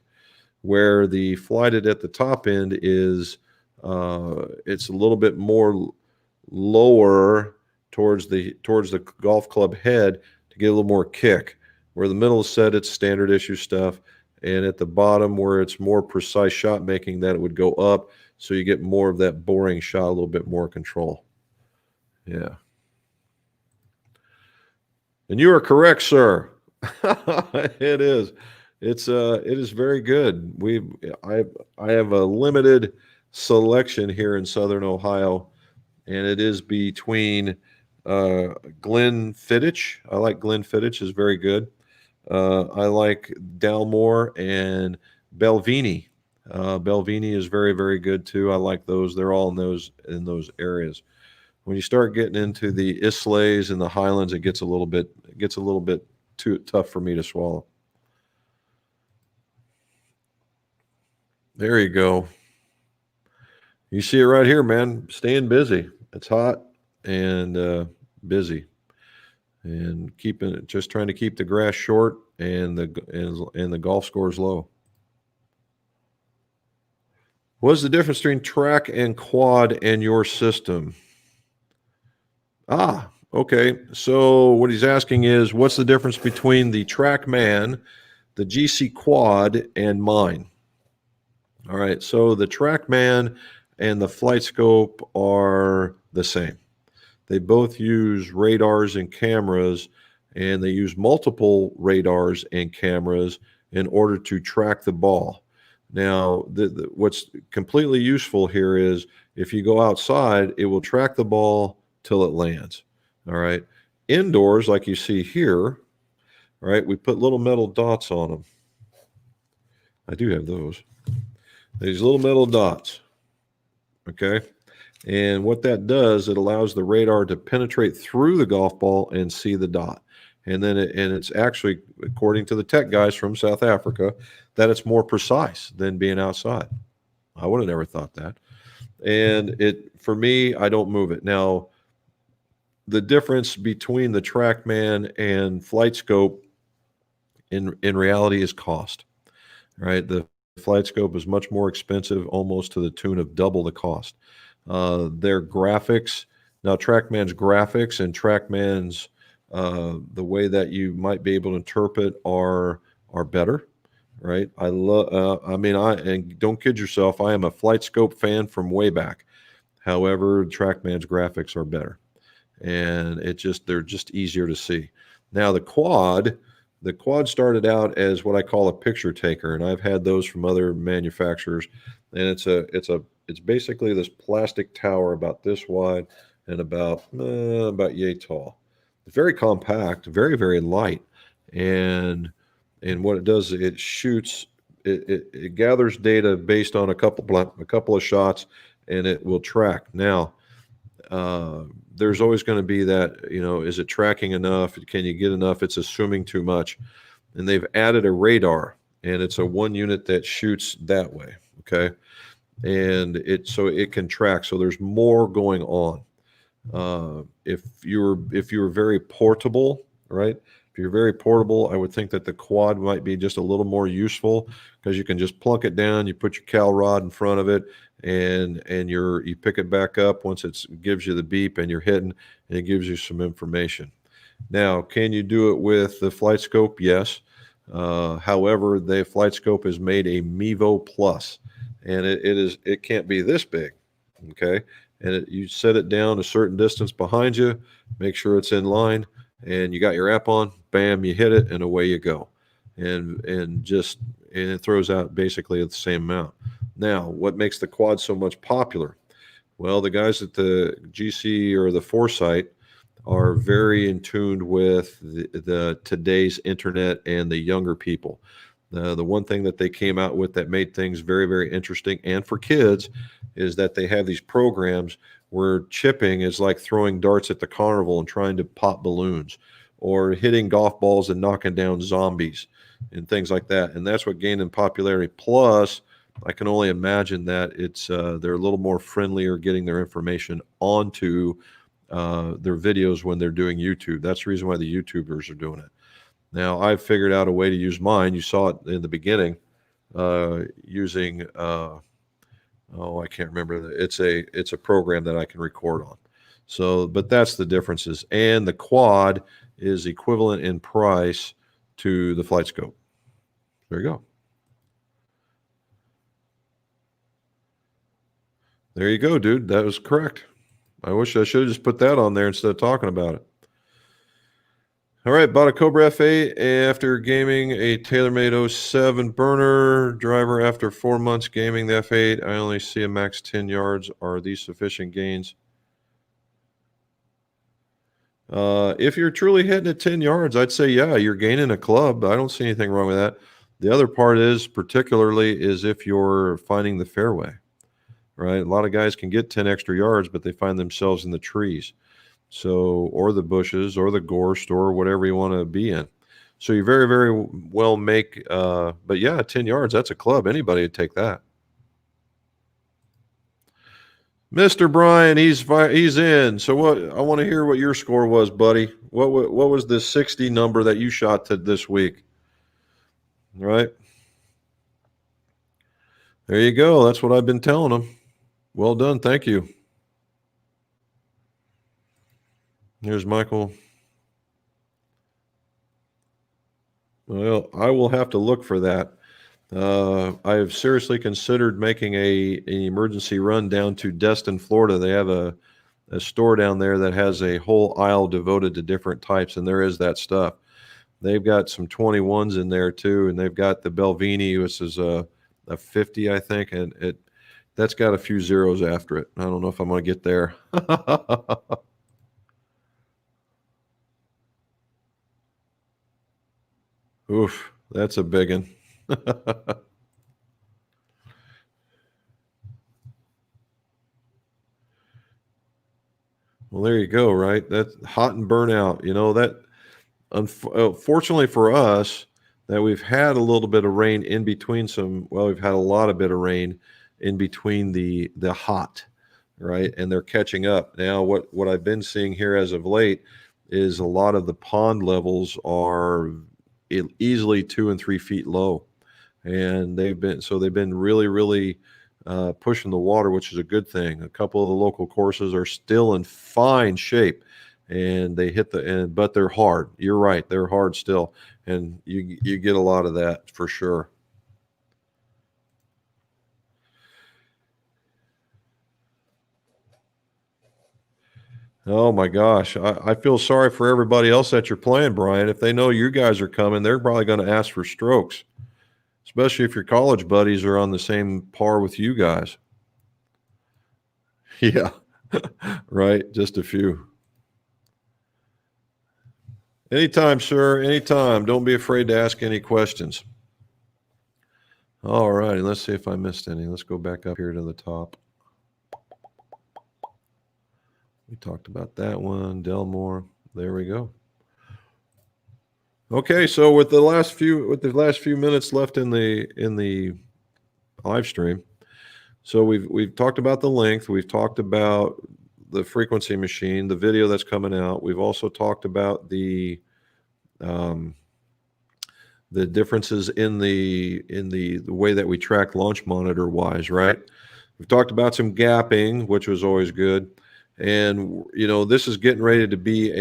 where the flighted at the top end is it's a little bit more lower towards the golf club head to get a little more kick. Where the middle is set, it's standard issue stuff, and at the bottom where it's more precise shot making, that it would go up, so you get more of that boring shot, a little bit more control. Yeah. And you are correct, sir. It is. It is very good. I have a limited selection here in Southern Ohio, and it is between Glenn Fittich. I like Glenn Fittich, is very good. I like Dalmore and Belvini. Belvini is very, very good too. I like those. They're all in those areas. When you start getting into the Isleys and the Highlands, it gets a little bit too tough for me to swallow. There you go. You see it right here, man. Staying busy. It's hot and busy, and just trying to keep the grass short and the golf scores low. What's the difference between track and quad and your system? Okay. So what he's asking is, what's the difference between the TrackMan, the GC Quad, and mine? All right. So the TrackMan and the Flight Scope are the same. They both use radars and cameras, and they use multiple radars and cameras in order to track the ball. Now, what's completely useful here is if you go outside, it will track the ball till it lands. All right. Indoors, like you see here, all right, we put little metal dots on them. I do have those. These little metal dots. Okay. And what that does, it allows the radar to penetrate through the golf ball and see the dot. And then it's actually, according to the tech guys from South Africa, that it's more precise than being outside. I would have never thought that. And for me, I don't move it. Now, the difference between the TrackMan and Flight Scope in reality is cost. Right? The Flight Scope is much more expensive, almost to the tune of double the cost. Their graphics, now TrackMan's graphics and TrackMan's the way that you might be able to interpret are better, right? And don't kid yourself, I am a Flight Scope fan from way back. However, TrackMan's graphics are better, and they're just easier to see. Now the quad started out as what I call a picture taker, and I've had those from other manufacturers, and it's basically this plastic tower about this wide and about yay tall. It's very compact, very, very light, and what it does, it shoots, it gathers data based on a couple of shots, and it will track. Now, there's always going to be that, is it tracking enough? Can you get enough? It's assuming too much, and they've added a radar, and it's a one unit that shoots that way. Okay, and so it can track. So there's more going on. If you're very portable, right? If you're very portable, I would think that the quad might be just a little more useful because you can just plunk it down. You put your cal rod in front of it, and you pick it back up once it gives you the beep, and you're hitting, and it gives you some information. Now, can you do it with the Flight Scope? Yes. However, the Flight Scope has made a Mevo Plus, and it can't be this big, okay? And you set it down a certain distance behind you, make sure it's in line, and you got your app on. Bam, you hit it, and away you go, and it throws out basically the same amount. Now, what makes the quad so much popular? Well, the guys at the GC or the Foresight are very in tune with the today's internet and the younger people. The one thing that they came out with that made things very, very interesting and for kids is that they have these programs where chipping is like throwing darts at the carnival and trying to pop balloons, or hitting golf balls and knocking down zombies and things like that. And that's what gained in popularity. Plus, I can only imagine that they're a little more friendlier getting their information onto their videos when they're doing YouTube. That's the reason why the YouTubers are doing it. Now, I've figured out a way to use mine. You saw it in the beginning using, I can't remember. It's a program that I can record on. So, but that's the differences. And the quad is equivalent in price to the Flight Scope. There you go. There you go, dude. That was correct. I wish I should have just put that on there instead of talking about it. All right, bought a Cobra F8 after gaming a TaylorMade 07 burner driver after 4 months gaming the F8. I only see a max 10 yards. Are these sufficient gains? If you're truly hitting at 10 yards, I'd say, yeah, you're gaining a club. I don't see anything wrong with that. The other part is if you're finding the fairway, right? A lot of guys can get 10 extra yards, but they find themselves in the trees. So, or the bushes or the gorse or whatever you want to be in. So you very, very well make, but yeah, 10 yards, that's a club. Anybody would take that. Mr. Brian, he's in. So I want to hear what your score was, buddy. What was the 60 number that you shot this week? Right? There you go. That's what I've been telling them. Well done. Thank you. Here's Michael. Well, I will have to look for that. I have seriously considered making an emergency run down to Destin, Florida. They have a store down there that has a whole aisle devoted to different types, and there is that stuff. They've got some 21s in there too, and they've got the Belvini, which is a 50, I think, and that's got a few zeros after it. I don't know if I'm going to get there. Oof, that's a big one. Well, there you go, right? That's hot and burnout. That unfortunately for us, that we've had a little bit of rain in between we've had a lot of bit of rain in between the hot, right? And they're catching up. Now, what I've been seeing here as of late is a lot of the pond levels are easily 2 and 3 feet low. And they've been really, really pushing the water, which is a good thing. A couple of the local courses are still in fine shape, and they but they're hard. You're right, they're hard still, and you get a lot of that for sure. Oh my gosh, I feel sorry for everybody else that you're playing, Brian. If they know you guys are coming, they're probably going to ask for strokes, especially if your college buddies are on the same par with you guys. Yeah, right. Just a few. Anytime, sir. Anytime. Don't be afraid to ask any questions. All righty. Let's see if I missed any. Let's go back up here to the top. We talked about that one. Delmore. There we go. Okay, so with the last few minutes left in the live stream, so we've talked about the length. We've talked about the frequency machine, the video that's coming out. We've also talked about the differences in the way that we track launch monitor wise, right? We've talked about some gapping, which was always good. And this is getting ready to get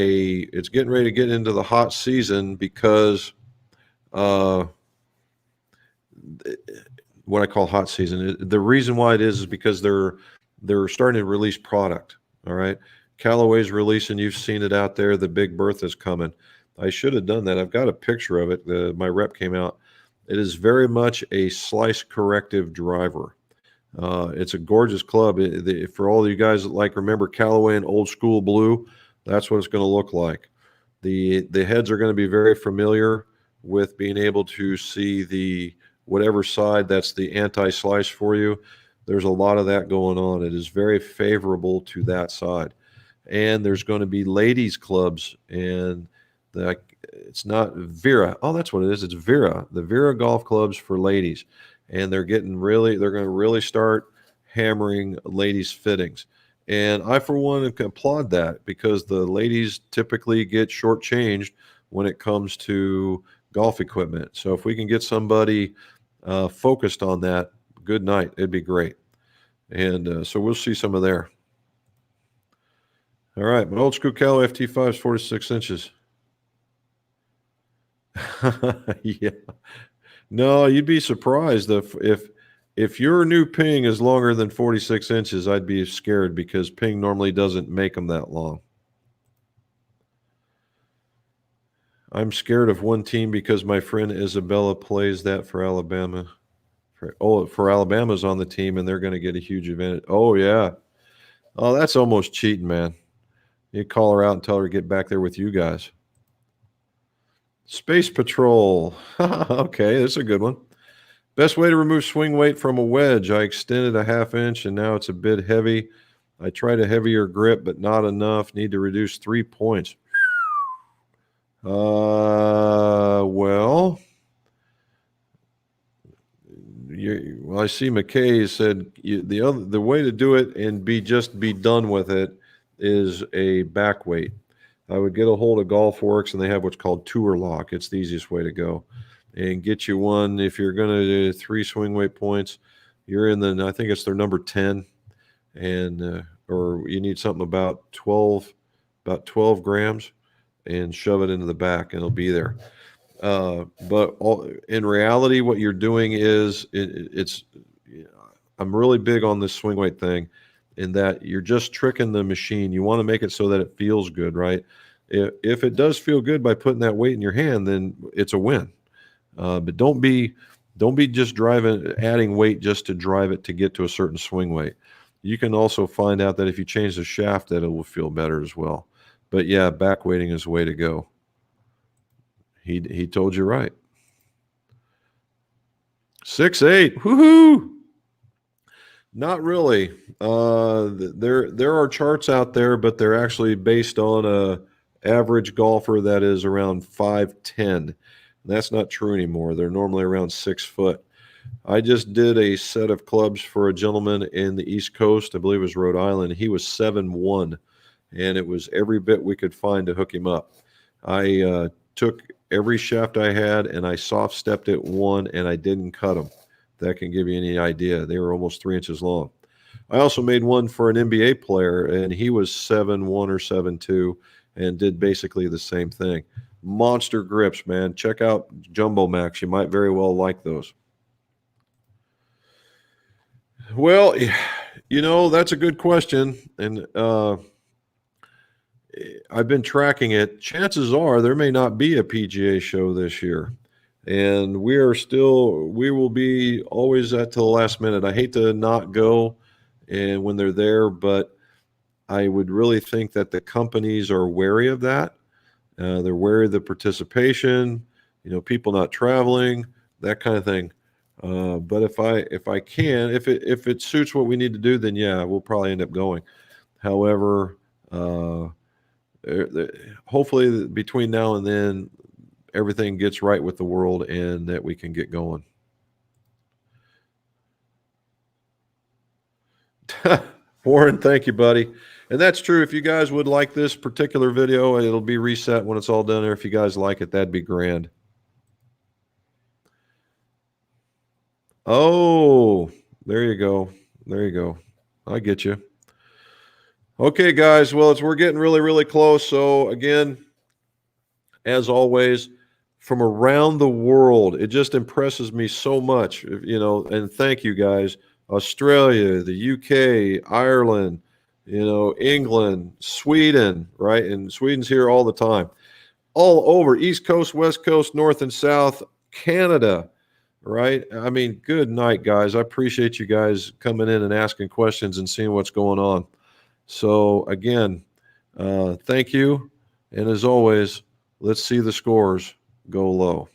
into the hot season because what I call hot season. The reason why it is because they're starting to release product. All right, Callaway's releasing. You've seen it out there. The Big Bertha's coming. I should have done that. I've got a picture of it. My rep came out. It is very much a slice corrective driver. It's a gorgeous club. For all you guys that remember Callaway and old school blue, that's what it's going to look like. The heads are going to be very familiar with being able to see the whatever side that's the anti-slice for you. There's a lot of that going on. It is very favorable to that side. And there's going to be ladies clubs, and it's not Vera. Oh, that's what it is. It's Vera, the Vera golf clubs for ladies. And they're going to really start hammering ladies fittings. And I, for one, applaud that because the ladies typically get shortchanged when it comes to golf equipment. So if we can get somebody focused on that, good night. It'd be great. And so we'll see some of there. All right. My old school Callaway FT5 is 46 inches. Yeah. No, you'd be surprised if your new ping is longer than 46 inches, I'd be scared because ping normally doesn't make them that long. I'm scared of one team because my friend Isabella plays that for Alabama. For Alabama's on the team, and they're going to get a huge advantage. Oh, yeah. Oh, that's almost cheating, man. You call her out and tell her to get back there with you guys. Space Patrol. Okay, that's a good one. Best way to remove swing weight from a wedge. I extended a 1/2 inch, and now it's a bit heavy. I tried a heavier grip, but not enough. Need to reduce 3 points. Well, I see McKay said the way to do it and be done with it is a back weight. I would get a hold of Golf Works, and they have what's called Tour Lock. It's the easiest way to go. And get you one. If you're going to do 3 swing weight points, you're in I think it's their number 10, and or you need something about 12 grams, and shove it into the back, and it'll be there. But in reality, what you're doing is I'm really big on this swing weight thing, in that you're just tricking the machine. You want to make it so that it feels good, right? If it does feel good by putting that weight in your hand, then it's a win. But don't be just adding weight just to drive it to get to a certain swing weight. You can also find out that if you change the shaft, that it will feel better as well. But yeah, back weighting is the way to go. He told you right. 6'8", woohoo! Not really. There are charts out there, but they're actually based on a average golfer that is around 5'10". That's not true anymore. They're normally around 6 foot. I just did a set of clubs for a gentleman in the East Coast. I believe it was Rhode Island. He was 7'1", and it was every bit we could find to hook him up. I took every shaft I had, and I soft stepped it one, and I didn't cut them. That can give you any idea. They were almost 3 inches long. I also made one for an NBA player, and he was 7'1" or 7'2", and did basically the same thing. Monster grips, man. Check out Jumbo Max. You might very well like those. Well, that's a good question, and I've been tracking it. Chances are there may not be a PGA show this year, and we will be always at to the last minute. I hate to not go and when they're there, but I would really think that the companies are wary of that. They're wary of the participation, people not traveling, that kind of thing. But if it suits what we need to do, then yeah, we'll probably end up going. However, hopefully between now and then, everything gets right with the world and that we can get going. Warren, thank you, buddy. And that's true. If you guys would like this particular video, it'll be reset when it's all done there. If you guys like it, that'd be grand. Oh, there you go. There you go. I get you. Okay, guys. Well, we're getting really, really close. So again, as always, from around the world. It just impresses me so much, and thank you guys. Australia, the UK, Ireland, England, Sweden, right? And Sweden's here all the time. All over, East Coast, West Coast, North and South, Canada, right? I mean, good night, guys. I appreciate you guys coming in and asking questions and seeing what's going on. So, again, thank you. And as always, let's see the scores go low.